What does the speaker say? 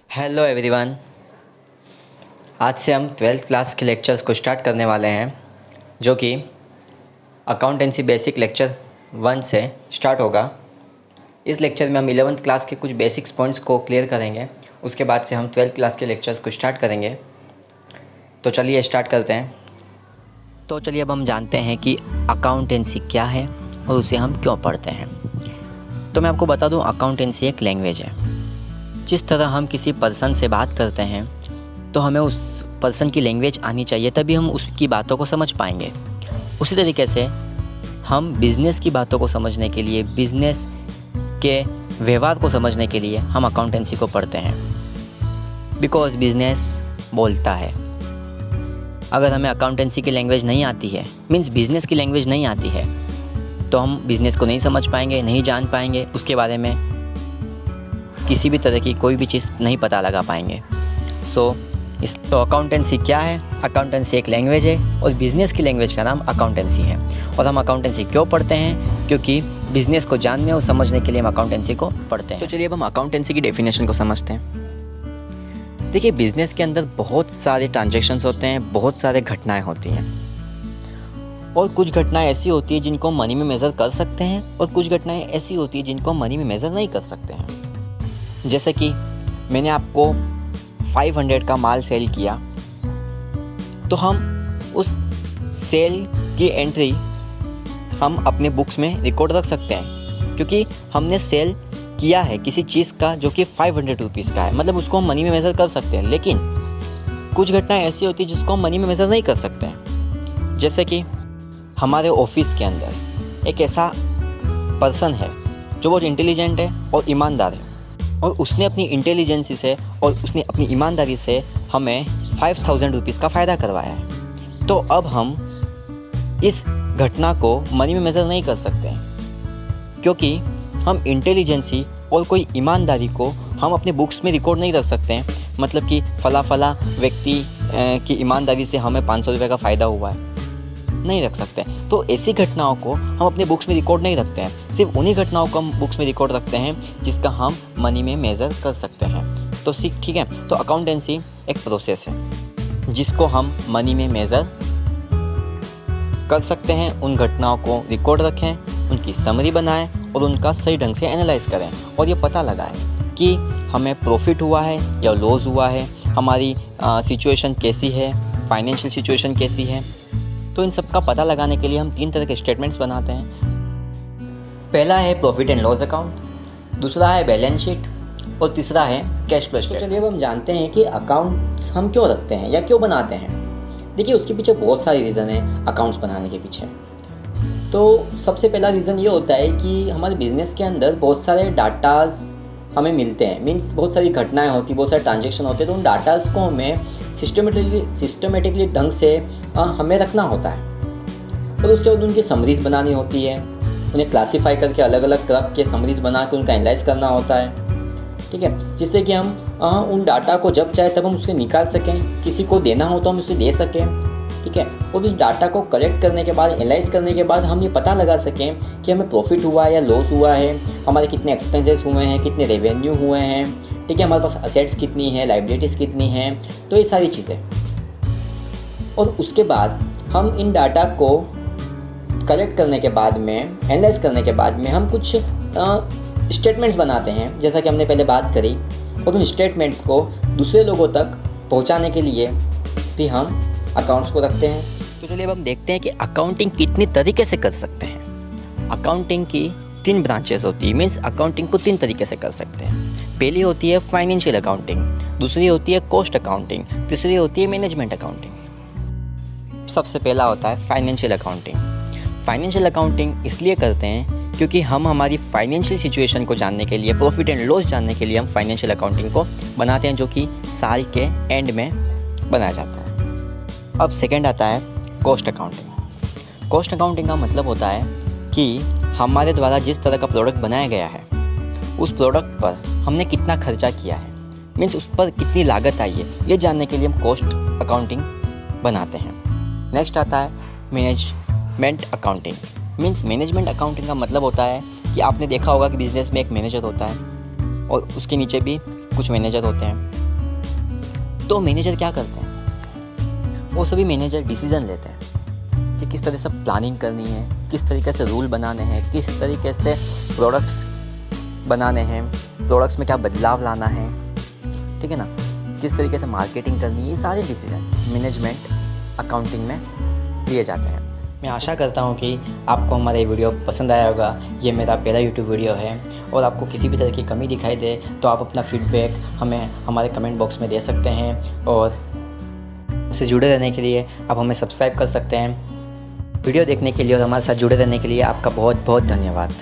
Hello everyone. आज से हम 12th क्लास के लेक्चर्स को स्टार्ट करने वाले हैं, जो कि अकाउंटेंसी बेसिक लेक्चर 1 से स्टार्ट होगा। इस लेक्चर में हम 11th क्लास के कुछ बेसिक्स पॉइंट्स को क्लियर करेंगे। उसके बाद से हम 12th क्लास के लेक्चर्स को स्टार्ट करेंगे। तो चलिए स्टार्ट करते हैं। तो चलिए अब हम जानते हैं कि अकाउंटेंसी क्या है और उसे हम क्यों पढ़ते हैं। तो मैं आपको बता दूं, अकाउंटेंसी एक लैंग्वेज है। जिस तरह हम किसी पर्सन से बात करते हैं तो हमें उस पर्सन की लैंग्वेज आनी चाहिए, तभी हम उसकी बातों को समझ पाएंगे। उसी तरीके से हम बिज़नेस की बातों को समझने के लिए, बिज़नेस के व्यवहार को समझने के लिए हम अकाउंटेंसी को पढ़ते हैं। बिकॉज़ बिज़नेस बोलता है। अगर हमें अकाउंटेंसी की लैंग्वेज नहीं आती है, मीन्स बिज़नेस की लैंग्वेज नहीं आती है, तो हम बिज़नेस को नहीं समझ पाएंगे, नहीं जान पाएंगे, उसके बारे में किसी भी तरह की कोई भी चीज़ नहीं पता लगा पाएंगे। तो अकाउंटेंसी क्या है? अकाउंटेंसी एक लैंग्वेज है और बिज़नेस की लैंग्वेज का नाम अकाउंटेंसी है। और हम अकाउंटेंसी क्यों पढ़ते हैं? क्योंकि बिज़नेस को जानने और समझने के लिए हम अकाउंटेंसी को पढ़ते हैं। तो चलिए अब हम अकाउंटेंसी की डेफिनेशन को समझते हैं। देखिए, बिज़नेस के अंदर बहुत सारे ट्रांजैक्शंस होते हैं, बहुत सारे घटनाएँ होती हैं, और कुछ घटनाएं ऐसी होती है जिनको मनी में मेज़र कर सकते हैं, और कुछ घटनाएं ऐसी होती है जिनको मनी में मेज़र नहीं कर सकते हैं। जैसे कि मैंने आपको 500 का माल सेल किया, तो हम उस सेल की एंट्री हम अपने बुक्स में रिकॉर्ड रख सकते हैं, क्योंकि हमने सेल किया है किसी चीज़ का जो कि 500 रुपीज़ का है, मतलब उसको हम मनी में मेज़र कर सकते हैं। लेकिन कुछ घटनाएं ऐसी होती है जिसको हम मनी में मेज़र नहीं कर सकते हैं। जैसे कि हमारे ऑफिस के अंदर एक ऐसा पर्सन है जो बहुत इंटेलिजेंट है और ईमानदार है, और उसने अपनी इंटेलिजेंसी से और उसने अपनी ईमानदारी से हमें 5000 रुपीज़ का फ़ायदा करवाया है। तो अब हम इस घटना को मनी में मेज़र नहीं कर सकते हैं, क्योंकि हम इंटेलिजेंसी और कोई ईमानदारी को हम अपने बुक्स में रिकॉर्ड नहीं रख सकते हैं। मतलब कि फला व्यक्ति की ईमानदारी से हमें 500 रुपये का फ़ायदा हुआ है, नहीं रख सकते। तो ऐसी घटनाओं को हम अपने बुक्स में रिकॉर्ड नहीं रखते हैं। सिर्फ उन्हीं घटनाओं को हम बुक्स में रिकॉर्ड रखते हैं जिसका हम मनी में मेज़र कर सकते हैं। तो ठीक है। तो अकाउंटेंसी एक प्रोसेस है जिसको हम मनी में मेज़र कर सकते हैं। उन घटनाओं को रिकॉर्ड रखें, उनकी समरी बनाएं और उनका सही ढंग से एनालाइज करें, और ये पता लगाएं कि हमें प्रॉफिट हुआ है या लॉस हुआ है, हमारी सिचुएशन कैसी है, फाइनेंशियल सिचुएशन कैसी है। तो इन सब का पता लगाने के लिए हम 3 तरह के स्टेटमेंट्स बनाते हैं। पहला है प्रॉफिट एंड लॉस अकाउंट, दूसरा है बैलेंस शीट, और तीसरा है कैश फ्लो स्टेटमेंट। चलिए अब हम जानते हैं कि अकाउंट्स हम क्यों रखते हैं या क्यों बनाते हैं। देखिए, उसके पीछे बहुत सारी रीज़न है अकाउंट्स बनाने के पीछे। तो सबसे पहला रीज़न ये होता है कि हमारे बिज़नेस के अंदर बहुत सारे डाटाज हमें मिलते हैं, मीन्स बहुत सारी घटनाएं होती, बहुत सारे ट्रांजेक्शन होते हैं। तो उन डाटाज को हमें सिस्टमेटिकली ढंग से हमें रखना होता है, और उसके बाद उनकी समरीज़ बनानी होती है, उन्हें क्लासीफाई करके अलग अलग तरह के समरीज़ बना के उनका एनालाइज करना होता है। ठीक है, जिससे कि हम उन डाटा को जब चाहे तब हम उससे निकाल सकें, किसी को देना हो तो हम उसे दे सकें। ठीक है, और उस डाटा को कलेक्ट करने के बाद, एनालाइज करने के बाद हम ये पता लगा सकें कि हमें प्रॉफिट हुआ है या लॉस हुआ है, हमारे कितने एक्सपेंसेस हुए हैं, कितने रेवेन्यू हुए हैं। ठीक है, हमारे पास असेट्स कितनी है, लायबिलिटीज़ कितनी हैं, तो ये सारी चीज़ें। और उसके बाद हम इन डाटा को कलेक्ट करने के बाद में, एनालाइज करने के बाद में हम कुछ स्टेटमेंट्स बनाते हैं, जैसा कि हमने पहले बात करी। और उन स्टेटमेंट्स को दूसरे लोगों तक पहुंचाने के लिए भी हम अकाउंट्स को रखते हैं। तो चलिए अब हम देखते हैं कि अकाउंटिंग कितनी तरीके से कर सकते हैं। अकाउंटिंग की 3 ब्रांचेस होती है, मीन्स अकाउंटिंग को 3 तरीके से कर सकते हैं। पहली होती है फाइनेंशियल अकाउंटिंग, दूसरी होती है कॉस्ट अकाउंटिंग, तीसरी होती है मैनेजमेंट अकाउंटिंग। सबसे पहला होता है फाइनेंशियल अकाउंटिंग। फाइनेंशियल अकाउंटिंग इसलिए करते हैं क्योंकि हम हमारी फाइनेंशियल सिचुएशन को जानने के लिए, प्रॉफिट एंड लॉस जानने के लिए हम फाइनेंशियल अकाउंटिंग को बनाते हैं, जो कि साल के एंड में बनाया जाता है। अब सेकंड आता है कॉस्ट अकाउंटिंग। कॉस्ट अकाउंटिंग का मतलब होता है कि हमारे द्वारा जिस तरह का प्रोडक्ट बनाया गया है, उस प्रोडक्ट पर हमने कितना खर्चा किया है, मीन्स उस पर कितनी लागत आई है, ये जानने के लिए हम कॉस्ट अकाउंटिंग बनाते हैं। नेक्स्ट आता है management accounting. Means management accounting का मतलब होता है कि आपने देखा होगा कि बिज़नेस में एक मैनेजर होता है और उसके नीचे भी कुछ मैनेजर होते हैं। तो मैनेजर क्या करते हैं, वो सभी मैनेजर डिसीज़न लेते हैं कि किस तरह से प्लानिंग करनी है, किस तरीके से रूल बनाने हैं, किस तरीके से प्रोडक्ट्स बनाने हैं, प्रोडक्ट्स में क्या बदलाव लाना है, ठीक है ना, किस तरीके से मार्केटिंग करनी है। ये सारे डिसीजन मैनेजमेंट अकाउंटिंग में लिए जाते हैं। मैं आशा करता हूँ कि आपको हमारा ये वीडियो पसंद आया होगा। ये मेरा पहला यूट्यूब वीडियो है और आपको किसी भी तरह की कमी दिखाई दे तो आप अपना फीडबैक हमें हमारे कमेंट बॉक्स में दे सकते हैं और उससे जुड़े रहने के लिए आप हमें सब्सक्राइब कर सकते हैं। वीडियो देखने के लिए और हमारे साथ जुड़े रहने के लिए आपका बहुत बहुत धन्यवाद।